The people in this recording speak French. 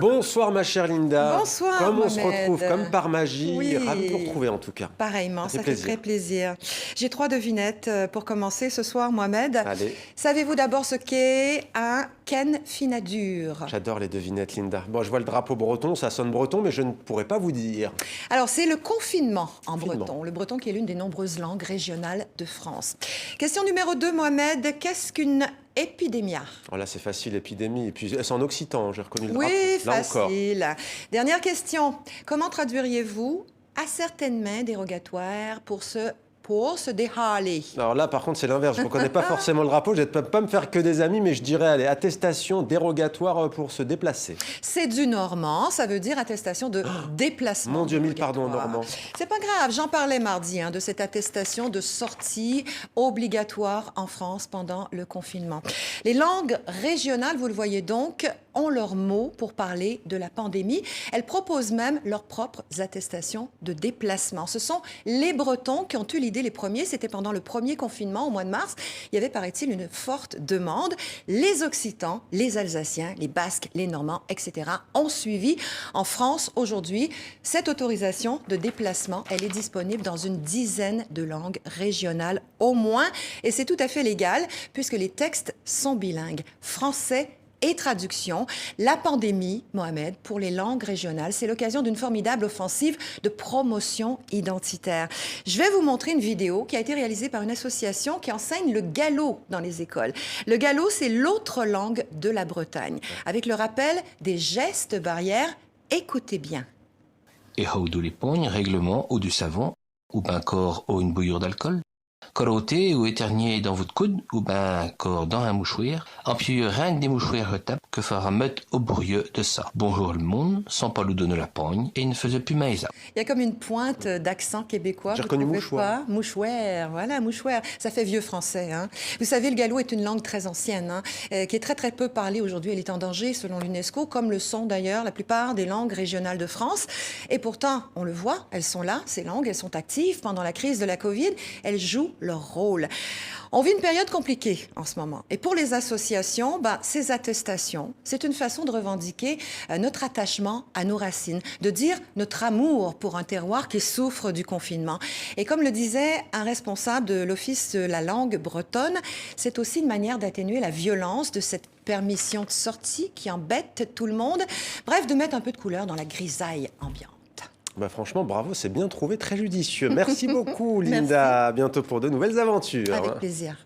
Bonsoir ma chère Linda. Bonsoir Comme on Mohamed. se retrouve, comme par magie, Oui. ravi de vous retrouver en tout cas. Pareillement, ça fait très plaisir. J'ai 3 devinettes pour commencer ce soir, Mohamed. Allez. Savez-vous d'abord ce qu'est un kenfinadure? J'adore les devinettes, Linda. Bon, je vois le drapeau breton, ça sonne breton, mais je ne pourrais pas vous dire. Alors, c'est le confinement en breton. Le breton qui est l'une des nombreuses langues régionales de France. Question numéro 2, Mohamed. Qu'est-ce qu'une épidémia? Oh là, c'est facile, épidémie. Et puis, c'est en occitan, j'ai reconnu le drapeau. Oui, là facile. Encore. Dernière question. Comment traduiriez-vous à certaines mains dérogatoires pour se déhaler? Alors là, par contre, c'est l'inverse. Je ne reconnais pas forcément le drapeau. Je ne vais pas me faire que des amis, mais je dirais, allez, attestation dérogatoire pour se déplacer. C'est du normand, ça veut dire attestation de déplacement. Mon Dieu, mille pardons, normand. C'est pas grave, j'en parlais mardi de cette attestation de sortie obligatoire en France pendant le confinement. Les langues régionales, vous le voyez donc, ont leurs mots pour parler de la pandémie. Elles proposent même leurs propres attestations de déplacement. Ce sont les Bretons qui ont eu l'idée les premiers. C'était pendant le premier confinement au mois de mars. Il y avait, paraît-il, une forte demande. Les Occitans, les Alsaciens, les Basques, les Normands, etc. ont suivi. En France, aujourd'hui, cette autorisation de déplacement, elle est disponible dans une dizaine de langues régionales au moins. Et c'est tout à fait légal puisque les textes sont bilingues, français et traduction. La pandémie, Mohamed, pour les langues régionales, c'est l'occasion d'une formidable offensive de promotion identitaire. Je vais vous montrer une vidéo qui a été réalisée par une association qui enseigne le gallo dans les écoles. Le gallo, c'est l'autre langue de la Bretagne, avec le rappel des gestes barrières. Écoutez bien. Et houdo les pognes, règlement ou du savon, ou ben encore ou une bouillure d'alcool. Corroté ou éternier dans votre coude, ou ben encore dans un mouchoir. En puis rien que des mouchoirs retape que fera meute au bourrieux de ça. Bonjour le monde, sans pas lui donner la pogne, et il ne faisait plus maïsa. Il y a comme une pointe d'accent québécois. J'ai reconnu mouchoir. Mouchoir, voilà, mouchoir. Ça fait vieux français. Vous savez, le gallo est une langue très ancienne, qui est très très peu parlée aujourd'hui. Elle est en danger selon l'UNESCO, comme le sont d'ailleurs la plupart des langues régionales de France. Et pourtant, on le voit, elles sont là, ces langues, elles sont actives pendant la crise de la Covid. Elles jouent leur rôle. On vit une période compliquée en ce moment. Et pour les associations, ces attestations, c'est une façon de revendiquer notre attachement à nos racines, de dire notre amour pour un terroir qui souffre du confinement. Et comme le disait un responsable de l'Office de la langue bretonne, c'est aussi une manière d'atténuer la violence de cette permission de sortie qui embête tout le monde. Bref, de mettre un peu de couleur dans la grisaille ambiante. Franchement, bravo, c'est bien trouvé, très judicieux. Merci beaucoup, Linda. Merci. À bientôt pour de nouvelles aventures. Avec plaisir.